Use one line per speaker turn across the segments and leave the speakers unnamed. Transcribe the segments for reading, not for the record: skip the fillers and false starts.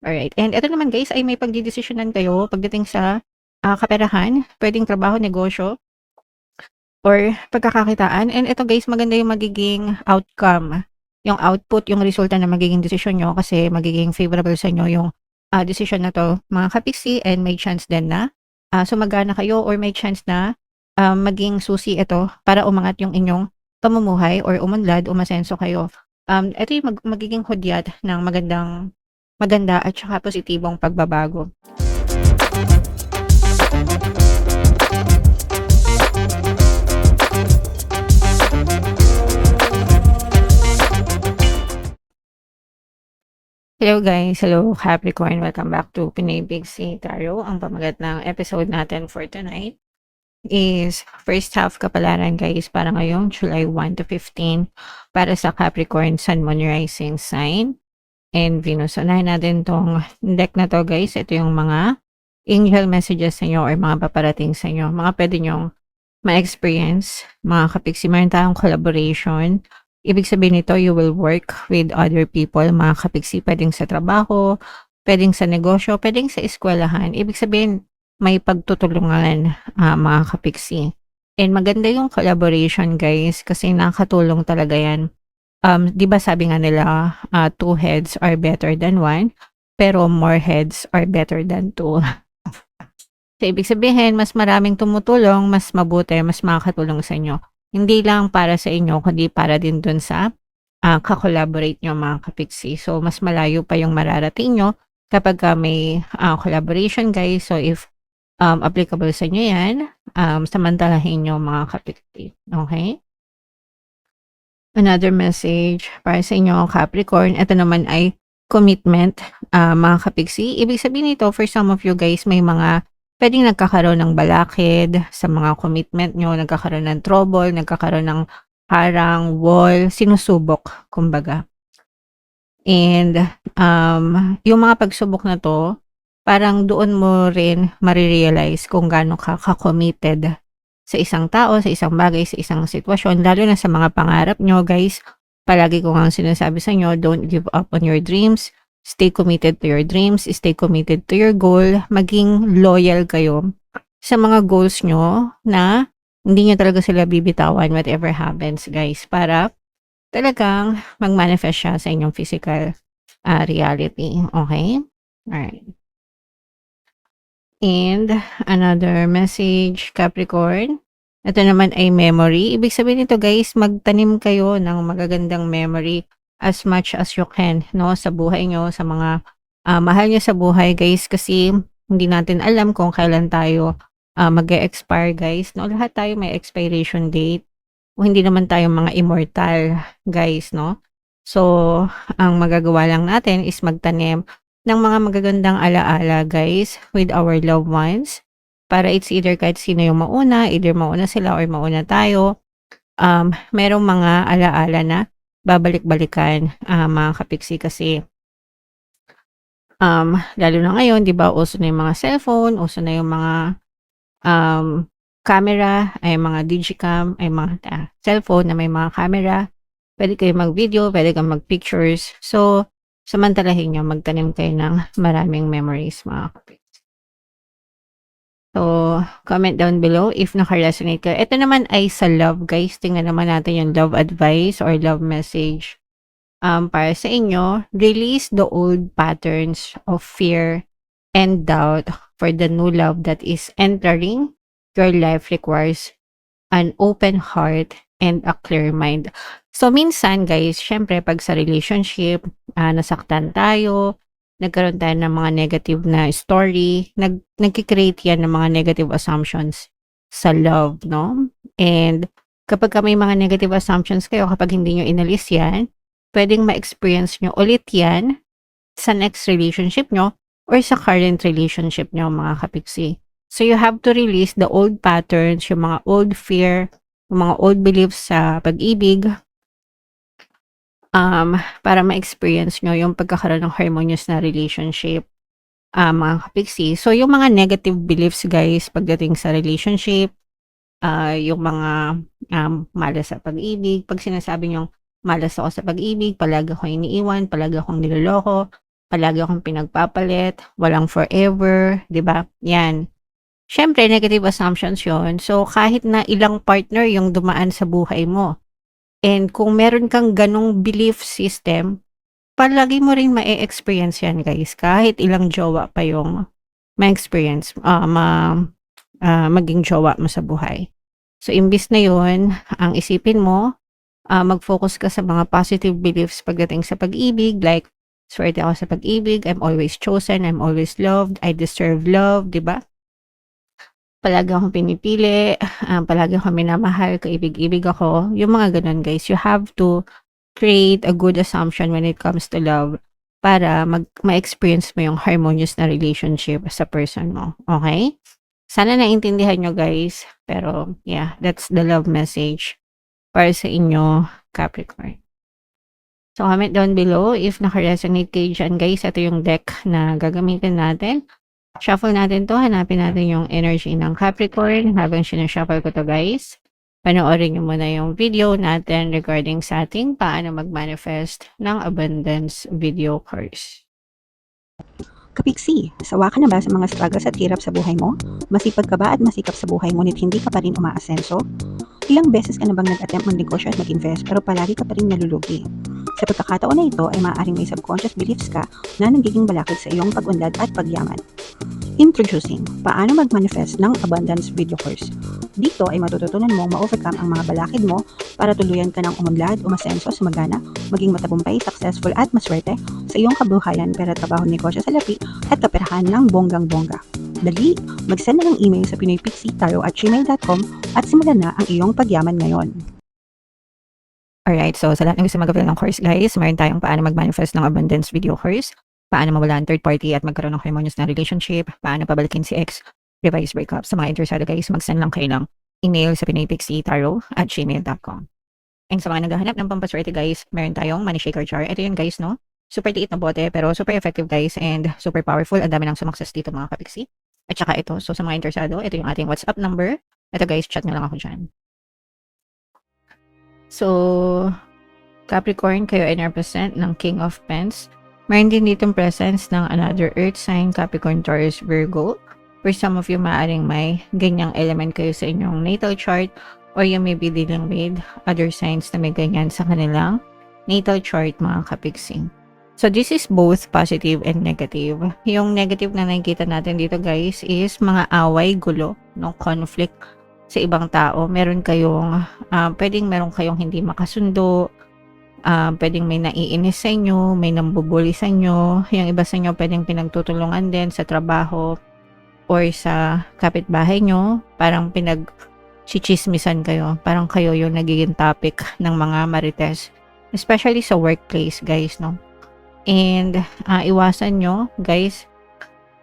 Alright, and eto naman guys ay may pagdedesisyonan kayo pagdating sa, kaperahan, puwedeng trabaho, negosyo, or pagkakakitaan. And eto guys, maganda yung magiging outcome, yung output, yung resulta na magiging desisyon niyo kasi magiging favorable sa inyo yung, desisyon na 'to mga kapiksi, and may chance din na, sumagana kayo, or may chance na, maging susi ito para umangat yung inyong pamumuhay or umunlad, umasenso kayo. Eto yung magiging hudyat ng maganda at saka positibong pagbabago. Hello guys, hello Capricorn, welcome back to Pinay Big C Tarot. Ang pamagat ng episode natin for tonight is first half kapalaran guys para ngayong July 1 to 15 para sa Capricorn Sun, Moon, Rising sign and Venus. Unahin natin tong deck na to guys. Ito yung mga angel messages sa inyo or mga paparating sa inyo. Mga pwede nyong ma-experience, mga kapiksi. Meron tayong collaboration. Ibig sabihin nito, you will work with other people, mga kapiksi. Pwedeng sa trabaho, pwedeng sa negosyo, pwedeng sa eskwelahan. Ibig sabihin, may pagtutulungan, mga kapiksi. And maganda yung collaboration, guys, kasi nakakatulong talaga yan. 'Di ba sabi nga nila, two heads are better than one, pero more heads are better than two. So, ibig sabihin, mas maraming tumutulong, mas mabuti, mas makakatulong sa inyo. Hindi lang para sa inyo, kundi para din dun sa ka-collaborate nyo mga kapiksi. So, mas malayo pa yung mararating nyo kapag may collaboration guys. So, if applicable sa inyo yan, samantalahin nyo mga kapiksi. Okay? Another message para sa inyo Capricorn. Ito naman ay commitment, mga kapiksi. Ibig sabihin nito, for some of you guys, may mga pwedeng nagkakaroon ng balakid sa mga commitment nyo, nagkakaroon ng trouble, nagkakaroon ng harang, wall, sinusubok, kumbaga. And yung mga pagsubok na to, parang doon mo rin marirealize kung gaano ka ka-committed sa isang tao, sa isang bagay, sa isang sitwasyon, lalo na sa mga pangarap nyo, guys. Palagi ko nga sinasabi sa inyo, don't give up on your dreams. Stay committed to your dreams, stay committed to your goal, maging loyal kayo sa mga goals nyo na hindi nyo talaga sila bibitawan whatever happens guys, para talagang mag-manifest siya sa inyong physical reality. Okay? Alright. And another message, Capricorn. Ito naman ay memory. Ibig sabihin nito guys, magtanim kayo ng magagandang memory as much as you can, no, sa buhay nyo, sa mga mahal nyo sa buhay guys, kasi hindi natin alam kung kailan tayo mag-expire guys, no. Lahat tayo may expiration date. O hindi naman tayo mga immortal guys, no. So, ang magagawa lang natin is magtanim ng mga magagandang alaala guys with our loved ones, para it's either kahit sino yung mauna, either mauna sila or mauna tayo, merong mga alaala na babalik-balikan, mga kapiksi, kasi lalo na ngayon 'di ba, uso na yung mga cellphone, uso na yung mga camera, ay mga digicam, ay mga cellphone na may mga camera. Pwede kayo mag-video, pwede kang mag-pictures. So, samantalahin niyo, magtanim kayo ng maraming memories mga kapiksi. So, comment down below if naka-resonate ka. Ito naman ay sa love guys. Tingnan naman natin yung love advice or love message. Para sa inyo, release the old patterns of fear and doubt, for the new love that is entering your life requires an open heart and a clear mind. So, minsan guys, syempre pag sa relationship, nasaktan tayo, nagkaroon tayo ng mga negative na story, nagki-create yan ng mga negative assumptions sa love, no? And kapag may mga negative assumptions kayo, kapag hindi nyo inalis yan, pwedeng ma-experience nyo ulit yan sa next relationship nyo or sa current relationship nyo mga kapiksi. So you have to release the old patterns, yung mga old fear, yung mga old beliefs sa pag-ibig, para ma-experience nyo yung pagkakaroon ng harmonious na relationship, mga kapiksi. So yung mga negative beliefs guys pagdating sa relationship, yung mga malas sa pag-ibig, pag sinasabi nyong malas ako sa pag-ibig, palagi akong iniiwan, palagi akong niloloko, palagi akong pinagpapalit, walang forever, 'di ba? 'Yan. Siyempre negative assumptions 'yon. So, kahit na ilang partner yung dumaan sa buhay mo and kung meron kang gano'ng belief system, palagi mo rin ma-e-experience 'yan guys, kahit ilang jowa pa yung ma-experience, maging jowa mo sa buhay. So, imbis na 'yun, ang isipin mo, mag-focus ka sa mga positive beliefs pagdating sa pag-ibig, like, "Swerte ako sa pag-ibig, I'm always chosen, I'm always loved, I deserve love," 'di ba? Palagi akong pinipili, palagi akong minamahal, kaibig-ibig ako, yung mga gano'n guys. You have to create a good assumption when it comes to love para ma-experience mo yung harmonious na relationship sa person mo, okay? Sana naintindihan niyo guys, pero yeah, that's the love message para sa inyo, Capricorn. So, comment down below if naka-resonate kayo diyan guys. Ito yung deck na gagamitin natin. Shuffle natin 'to, hanapin natin yung energy ng Capricorn. Habang sinu-shuffle ko 'to guys, panoorin niyo muna yung video natin regarding sa ating paano mag-manifest ng abundance video course.
Kapiksi, sawa ka na ba sa mga struggles at hirap sa buhay mo? Masipag ka ba at masikap sa buhay ngunit hindi ka pa rin umaasenso? Ilang beses ka na bang nag-attempt mag-negosyo at mag-invest pero palagi ka pa rin nalulugi? Sa pagkakataon na ito ay maaaring may subconscious beliefs ka na nagiging balakid sa iyong pag-unlad at pagyaman. Introducing, paano mag-manifest ng abundance video course. Dito ay matututunan mong ma-overcome ang mga balakid mo para tuluyan ka ng umunlad, umasenso, sumagana, maging matagumpay, successful at maswerte sa iyong kabuhayan, pera, trabaho, negosyo, salapi at kaperahan ng bonggang-bongga. Dali, mag-send na ng email sa pinoypixie@gmail.com at simulan na ang iyong pagyaman ngayon.
Alright, so sa lahat ng gusto mag-avail ng course guys, meron tayong paano mag-manifest ng abundance video course, paano mawala ang third party at magkaroon ng harmonious na relationship, paano pabalikin si ex, revise breakup. Sa mga interesado guys, mag-send lang kayo ng email sa pinoypixie@gmail.com. And sa mga naghahanap ng pampaswerte guys, meron tayong money shaker jar. Ito yun guys, no? Super liit na bote pero super effective guys and super powerful. Ang dami ng sumakses dito mga kapiksi. At saka ito, so sa mga interesado, ito yung ating WhatsApp number. Ito guys, chat nyo lang ako dyan. So, Capricorn, kayo ay represent ng King of Pents. Meron din ditong presence ng another earth sign, Capricorn, Taurus, Virgo. For some of you, maaaring may ganyang element kayo sa inyong natal chart or you may be dealing with other signs na may ganyan sa kanilang natal chart, mga kapiksing. So, this is both positive and negative. Yung negative na nakikita natin dito guys is mga away, gulo, no, conflict sa ibang tao. Meron kayong, pwedeng meron kayong hindi makasundo, pwedeng may naiinis sa inyo, may nambubuli sa inyo, yung iba sa inyo pwedeng pinagtutulungan din sa trabaho or sa kapitbahay nyo, parang pinag-chichismisan kayo, parang kayo yung nagiging topic ng mga marites, especially sa workplace guys, no? And iwasan nyo guys,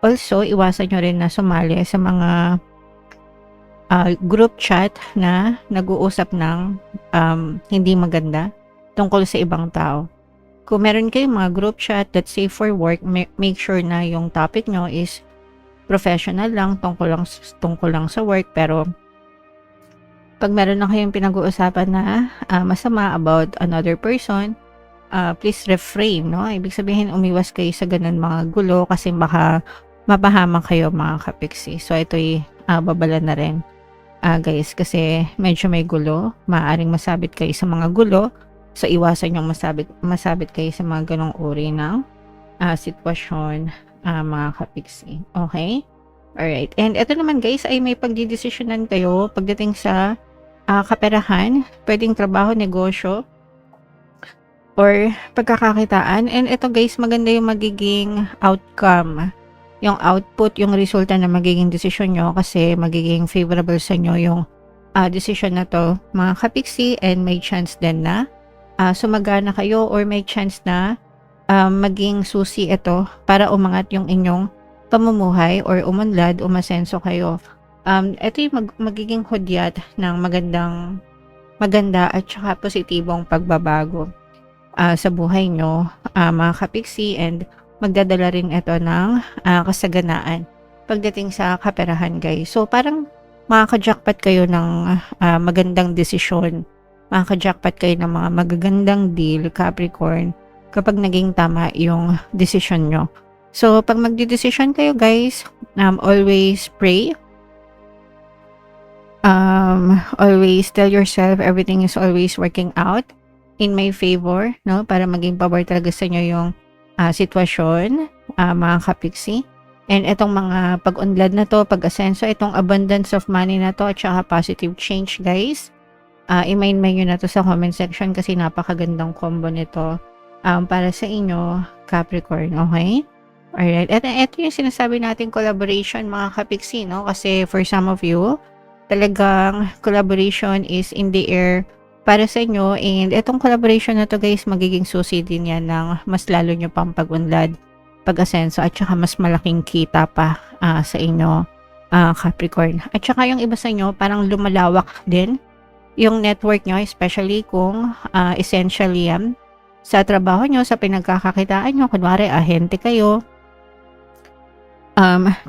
also iwasan nyo rin na sumali sa mga group chat na nag-uusap ng hindi maganda tungkol sa ibang tao. Kung meron kayong mga group chat that's safe for work, make sure na yung topic nyo is professional lang, tungkol lang sa work. Pero pag meron na kayong pinag-uusapan na masama about another person, please refrain, no? Ibig sabihin, umiwas kayo sa ganun mga gulo kasi baka mapahamak kayo mga kapiksi. So ito'y babala na rin. Guys, kasi medyo may gulo, maaaring masabit kayo sa mga gulo, so iwasan yung masabit kayo sa mga ganong uri ng sitwasyon, mga kapiksi. Okay? Alright, and ito naman guys ay may pagdidesisyonan kayo pagdating sa kaperahan, pwedeng trabaho, negosyo, or pagkakakitaan. And ito guys, maganda yung magiging outcome, yung output, yung resulta na magiging desisyon nyo kasi magiging favorable sa nyo yung decision na to mga kapiksi, and may chance din na sumagana kayo or may chance na maging susi ito para umangat yung inyong pamumuhay or umunlad, umasenso kayo. Ito yung magiging hudyat ng maganda at saka positibong pagbabago sa buhay nyo mga kapiksi, and magdadala rin ito ng kasaganaan pagdating sa kaperahan guys. So parang makaka-jackpot kayo ng magandang desisyon, makaka-jackpot kayo ng mga magagandang deal, Capricorn, kapag naging tama yung decision nyo. So, pag magdi-decision kayo guys, always pray. Always tell yourself everything is always working out in my favor, no? Para maging pabor talaga sa inyo yung sitwasyon, mga kapiksi. And itong mga pag-unlad na to, pag-asenso, itong abundance of money na to, at saka positive change, guys. I-main-main nyo na to sa comment section kasi napakagandang combo nito para sa inyo, Capricorn, okay? Alright, ito yung sinasabi natin collaboration, mga kapiksi, no? Kasi for some of you, talagang collaboration is in the air para sa inyo, and itong collaboration na to guys, magiging susi din yan ng mas lalo nyo pang pag-unlad, pag-asenso, at saka mas malaking kita pa sa inyo, Capricorn. At saka yung iba sa inyo, parang lumalawak din yung network nyo, especially kung essentially yan sa trabaho nyo, sa pinagkakakitaan nyo, kunwari ahente kayo.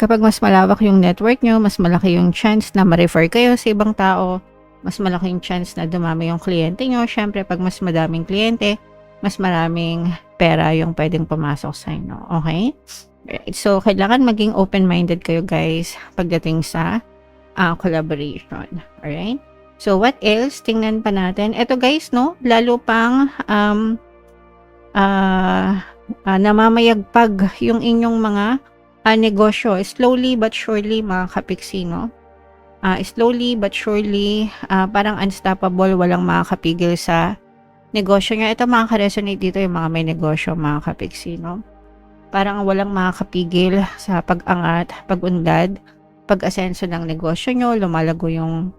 Kapag mas malawak yung network nyo, mas malaki yung chance na ma-refer kayo sa ibang tao, mas malaking chance na dumami yung kliyente nyo. Syempre, pag mas madaming kliyente, mas maraming pera yung pwedeng pumasok sa inyo. Okay? So, kailangan maging open-minded kayo guys pagdating sa collaboration. Alright? So, what else? Tingnan pa natin. Ito guys, no? Lalo pang namamayagpag yung inyong mga negosyo. Slowly but surely, mga kapiksi, no? Slowly but surely, parang unstoppable, walang makakapigil sa negosyo nyo. Ito makaka-resonate dito yung mga may negosyo, mga kapiksi, no? Parang walang makakapigil sa pag-angat, pag-unlad, pag-asenso ng negosyo nyo, lumalago yung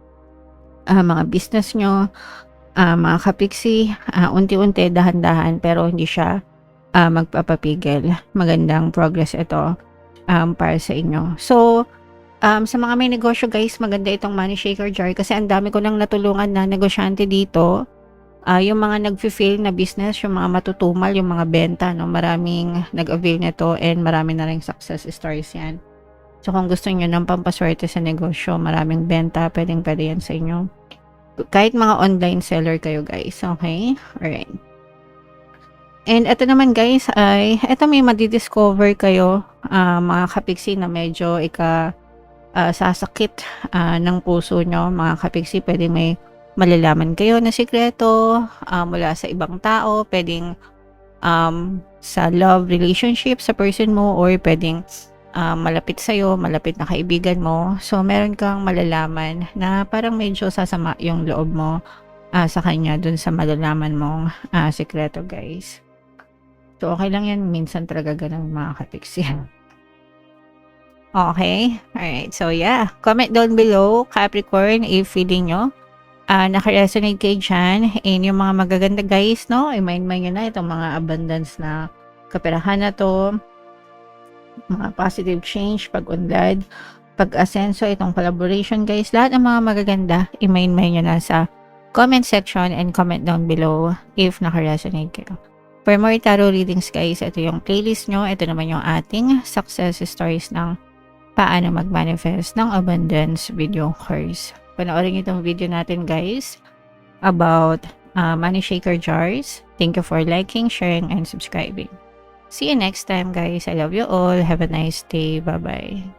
mga business nyo, mga kapiksi, unti-unti, dahan-dahan, pero hindi siya magpapapigil. Magandang progress ito para sa inyo. So, sa mga may negosyo guys, maganda itong money shaker jar kasi ang dami ko nang natulungan na negosyante dito. Yung mga nag-fail na business, yung mga matutumal, yung mga benta, no? Maraming nag-avail nito and marami na rin success stories yan. So, kung gusto nyo ng pampaswerte sa negosyo, maraming benta, pwede yan sa inyo. Kahit mga online seller kayo guys, okay? Alright. And ito naman guys, ay, ito may madidiscover kayo, mga kapiksi na medyo sasakit ng puso nyo, mga kapiksi, pwedeng may malalaman kayo na sikreto mula sa ibang tao, pwedeng sa love relationship sa person mo, or pwedeng malapit sa'yo, malapit na kaibigan mo. So, meron kang malalaman na parang medyo sasama yung loob mo sa kanya dun sa malalaman mong sikreto, guys. So, okay lang yan. Minsan talaga ganun, mga kapiksi. Okay? Alright. So, yeah. Comment down below, Capricorn, if feeling nyo naka-resonate kayo dyan. And yung mga magaganda, guys, no? I-mind nyo na itong mga abundance na kaperahan na to. Mga positive change, pag-unlad, pag-asenso, itong collaboration, guys. Lahat ng mga magaganda, i-mind nyo na sa comment section and comment down below if naka-resonate kayo. For more tarot readings, guys, ito yung playlist nyo. Ito naman yung ating success stories ng paano mag-manifest ng abundance video course. Panoorin itong video natin, guys, about money shaker jars. Thank you for liking, sharing, and subscribing. See you next time, guys. I love you all. Have a nice day. Bye-bye.